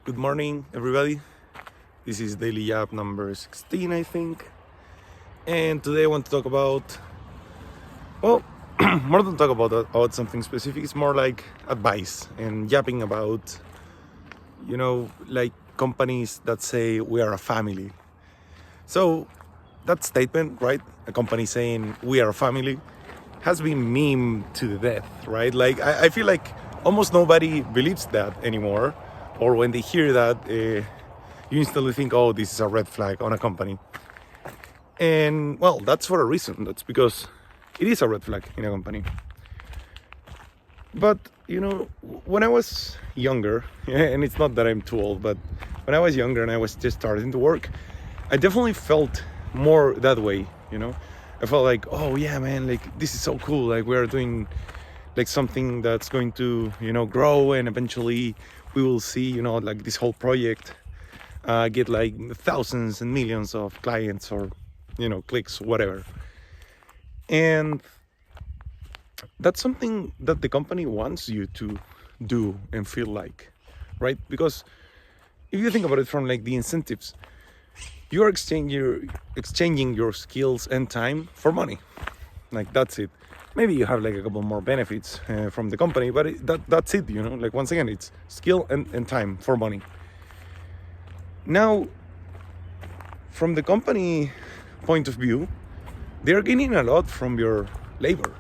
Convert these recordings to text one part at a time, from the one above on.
Good morning, everybody. This is Daily Yap number 16, I think. And today I want to talk about, well, more than talk about something specific, it's more like advice and yapping about, like companies that say we are a family. So that statement, right? A company saying we are a family has been memed to the death, right? Like, I feel like almost nobody believes that anymore. Or when they hear that, you instantly think, oh, this is a red flag on a company. And well, that's for a reason. That's because it is a red flag in a company. But, when I was younger, and it's not that I'm too old, but when I was younger and I was just starting to work, I definitely felt more that way. I felt like, oh yeah, man, like this is so cool. Like we're doing like something that's going to, grow, and eventually we will see, like this whole project get like thousands and millions of clients or, clicks, whatever. And that's something that the company wants you to do and feel like, right? Because if you think about it from like the incentives, you're exchanging your skills and time for money. Like that's it. Maybe you have like a couple more benefits from the company, but that's it. Like once again, it's skill and time for money. Now, from the company point of view, they're gaining a lot from your labor.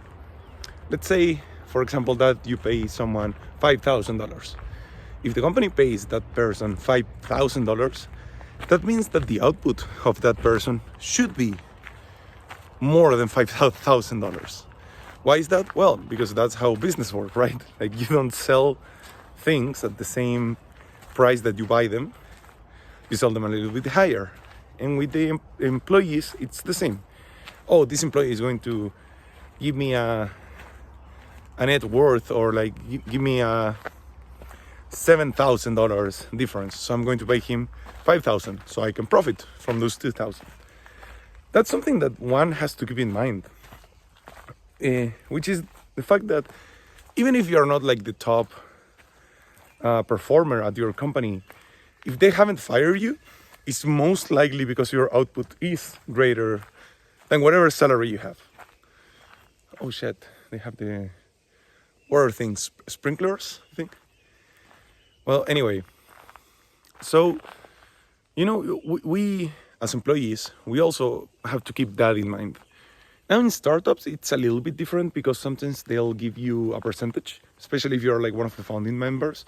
Let's say, for example, that you pay someone $5,000. If the company pays that person $5,000, that means that the output of that person should be more than $5,000. Why is that? Well, because that's how business works, right? Like you don't sell things at the same price that you buy them. You sell them a little bit higher. And with the employees, it's the same. Oh, this employee is going to give me a net worth, or like give me a $7,000 difference. So I'm going to pay him 5,000 so I can profit from those 2,000. That's something that one has to keep in mind, which is the fact that even if you're not like the top performer at your company, if they haven't fired you, it's most likely because your output is greater than whatever salary you have. Oh shit, they have the, what are things, sprinklers, I think. Well, anyway, so we as employees, we also have to keep that in mind. Now in startups, it's a little bit different because sometimes they'll give you a percentage, especially if you're like one of the founding members,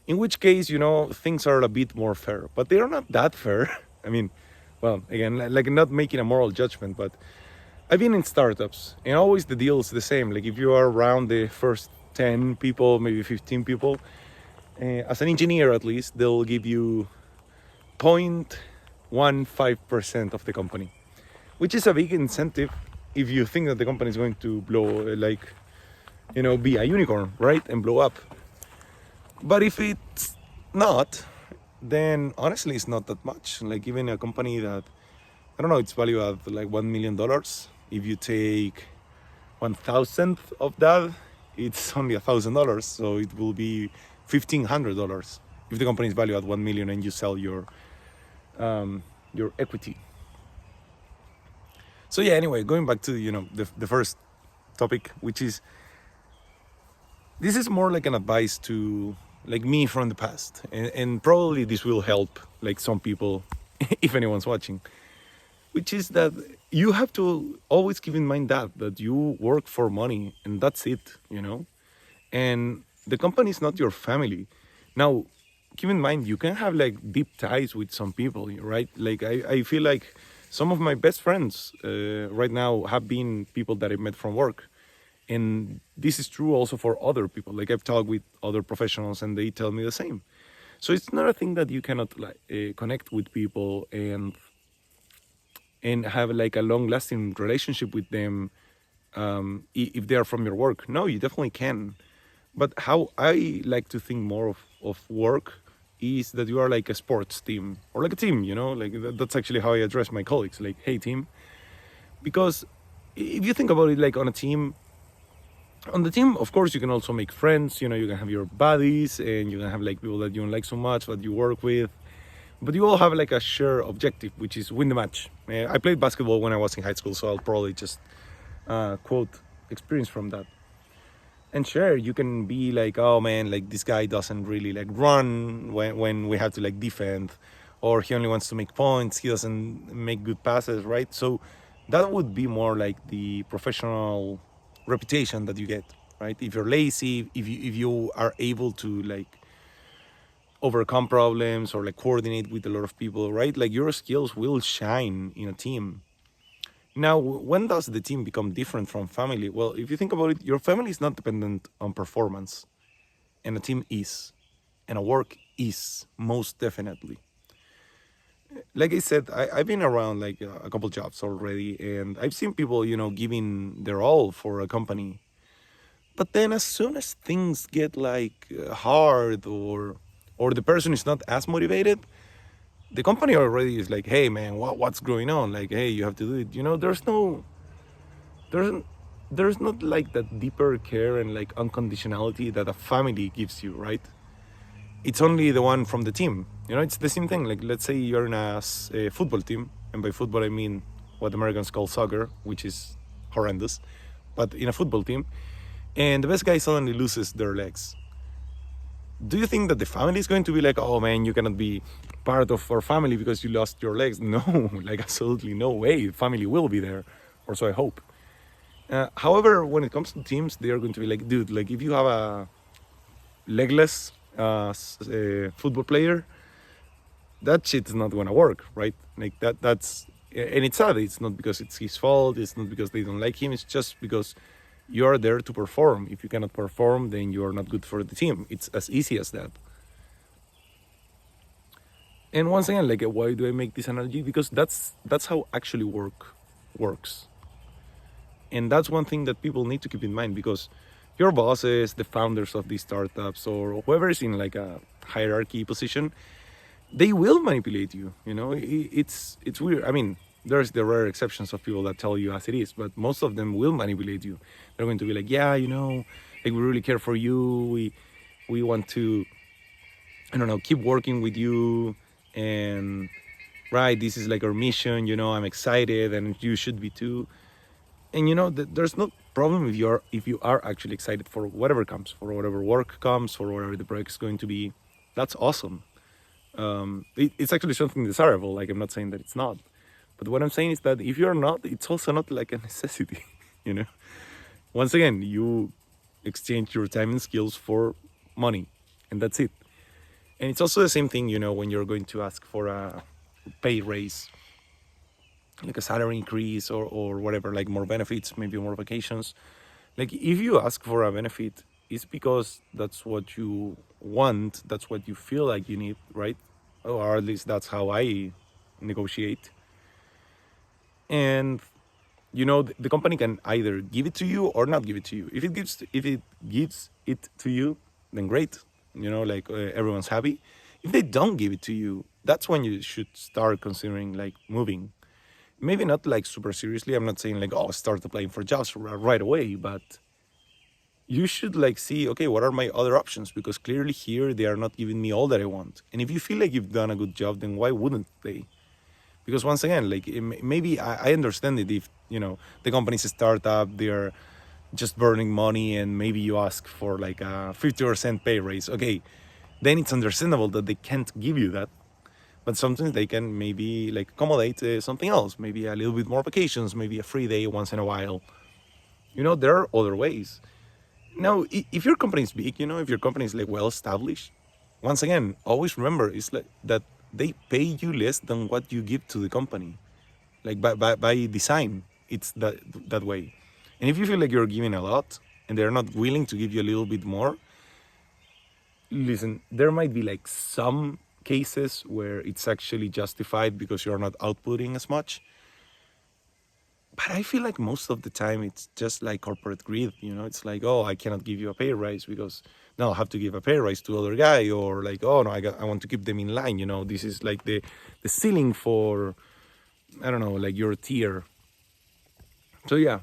in which case, things are a bit more fair, but they are not that fair. I mean, well, again, like not making a moral judgment, but I've been in startups and always the deal is the same. Like if you are around the first 10 people, maybe 15 people, as an engineer at least, they'll give you 0.15% of the company, which is a big incentive if you think that the company is going to blow, be a unicorn, right? And blow up. But if it's not, then honestly, it's not that much. Like even a company that, I don't know, it's valued at like $1 million. If you take 1,000th of that, it's only $1,000. So it will be $1,500 if the company is valued at 1 million and you sell your equity. So yeah, anyway, going back to the first topic, which is, this is more like an advice to like me from the past, and probably this will help like some people if anyone's watching, which is that you have to always keep in mind that you work for money and that's it. And the company is not your family. Now, keep in mind, you can have like deep ties with some people, right? Like I feel like some of my best friends right now have been people that I met from work. And this is true also for other people. Like I've talked with other professionals and they tell me the same. So it's not a thing that you cannot like connect with people and have like a long lasting relationship with them if they are from your work. No, you definitely can. But how I like to think more of work is that you are like a sports team or like a team, like that's actually how I address my colleagues, like, hey team. Because if you think about it, like on a team, On the team, of course, you can also make friends. You can have your buddies, and you can have like people that you don't like so much that you work with. But you all have like a shared objective, which is win the match. I played basketball when I was in high school, so I'll probably just quote experience from that. And sure, you can be like, oh man, like this guy doesn't really like run when we have to like defend, or he only wants to make points, he doesn't make good passes, right? So that would be more like the professional reputation that you get, right? If you're lazy, if you are able to like overcome problems or like coordinate with a lot of people, right? Like your skills will shine in a team. Now, when does the team become different from family? Well, if you think about it, your family is not dependent on performance, and a team is, and a work is, most definitely. Like I said, I've been around like a couple jobs already, and I've seen people, giving their all for a company. But then, as soon as things get like hard, or the person is not as motivated, the company already is like, hey man, what's going on? Like, hey, you have to do it. There's there's not like that deeper care and like unconditionality that a family gives you, right? It's only the one from the team. It's the same thing. Like, let's say you're in a football team, and by football I mean what Americans call soccer, which is horrendous, but in a football team, and the best guy suddenly loses their legs. Do you think that the family is going to be like, oh man, you cannot be part of our family because you lost your legs? No, like absolutely no way. Family will be there, or so I hope. However, when it comes to teams, they are going to be like, dude, like if you have a legless football player, that shit is not gonna work, right? Like and it's sad. It's not because it's his fault. It's not because they don't like him. It's just because you're there to perform. If you cannot perform, then you are not good for the team. It's as easy as that. And once again, like, why do I make this analogy? Because that's how actually work works. And that's one thing that people need to keep in mind, because your bosses, the founders of these startups, or whoever is in like a hierarchy position, they will manipulate you. It's weird. I mean, there's the rare exceptions of people that tell you as it is, but most of them will manipulate you. They're going to be like, yeah, like we really care for you. We want to, I don't know, keep working with you, and right, this is like our mission. I'm excited, and you should be too. And there's no problem if you are actually excited for whatever comes, for whatever work comes, for whatever the project is going to be. That's awesome. It's actually something desirable. Like, I'm not saying that it's not, but what I'm saying is that if you're not, it's also not like a necessity. you know Once again, you exchange your time and skills for money, and that's it. And it's also the same thing, when you're going to ask for a pay raise, like a salary increase, or whatever, like more benefits, maybe more vacations. Like, if you ask for a benefit, it's because that's what you want, that's what you feel like you need, right? Or at least that's how I negotiate. And the company can either give it to you or not give it to you. If it gives it to you, then great. Like, everyone's happy. If they don't give it to you, that's when you should start considering like moving. Maybe not like super seriously. I'm not saying like, oh, start applying for jobs right away, but you should like see, okay, what are my other options? Because clearly here they are not giving me all that I want. And if you feel like you've done a good job, then why wouldn't they? Because once again, like, maybe I understand it if the company's a startup, they're just burning money, and maybe you ask for like a 50% pay raise. Okay, then it's understandable that they can't give you that. But sometimes they can maybe like accommodate something else, maybe a little bit more vacations, maybe a free day once in a while. There are other ways. Now, if your company is big, if your company is like well established, once again, always remember, it's like that they pay you less than what you give to the company. Like, by design, it's that way. And if you feel like you're giving a lot and they're not willing to give you a little bit more, listen, there might be like some cases where it's actually justified because you're not outputting as much. But I feel like most of the time it's just like corporate greed. It's like, oh, I cannot give you a pay raise because now I'll have to give a pay raise to other guy, or like, oh no, I want to keep them in line. This is like the ceiling for, I don't know, like your tier. So yeah,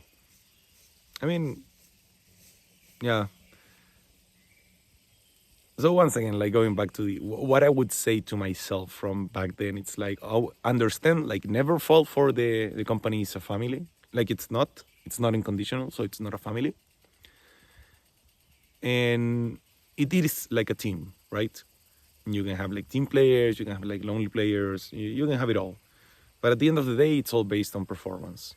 I mean, Yeah. So once again, like going back to what I would say to myself from back then, it's like, oh, understand, like never fall for the company is a family. Like it's not unconditional, so it's not a family, and it is like a team, right? You can have like team players, you can have like lonely players, you can have it all. But at the end of the day, it's all based on performance.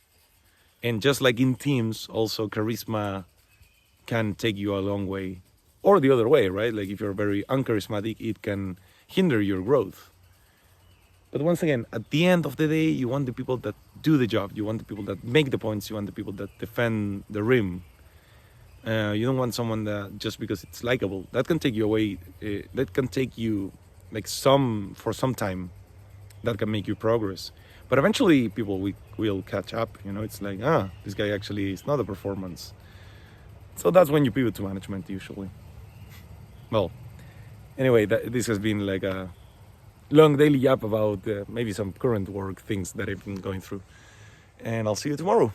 And just like in teams, also charisma can take you a long way, or the other way, right? Like if you're very uncharismatic, it can hinder your growth. But once again, at the end of the day, you want the people that do the job, you want the people that make the points, you want the people that defend the rim. You don't want someone that just because it's likable. That can take you away. That can take you like for some time. That can make you progress. But eventually, people will catch up. You know, it's like this guy actually is not a performance. So that's when you pivot to management usually. Well, anyway, this has been like a long daily yap about maybe some current work things that I've been going through. And I'll see you tomorrow.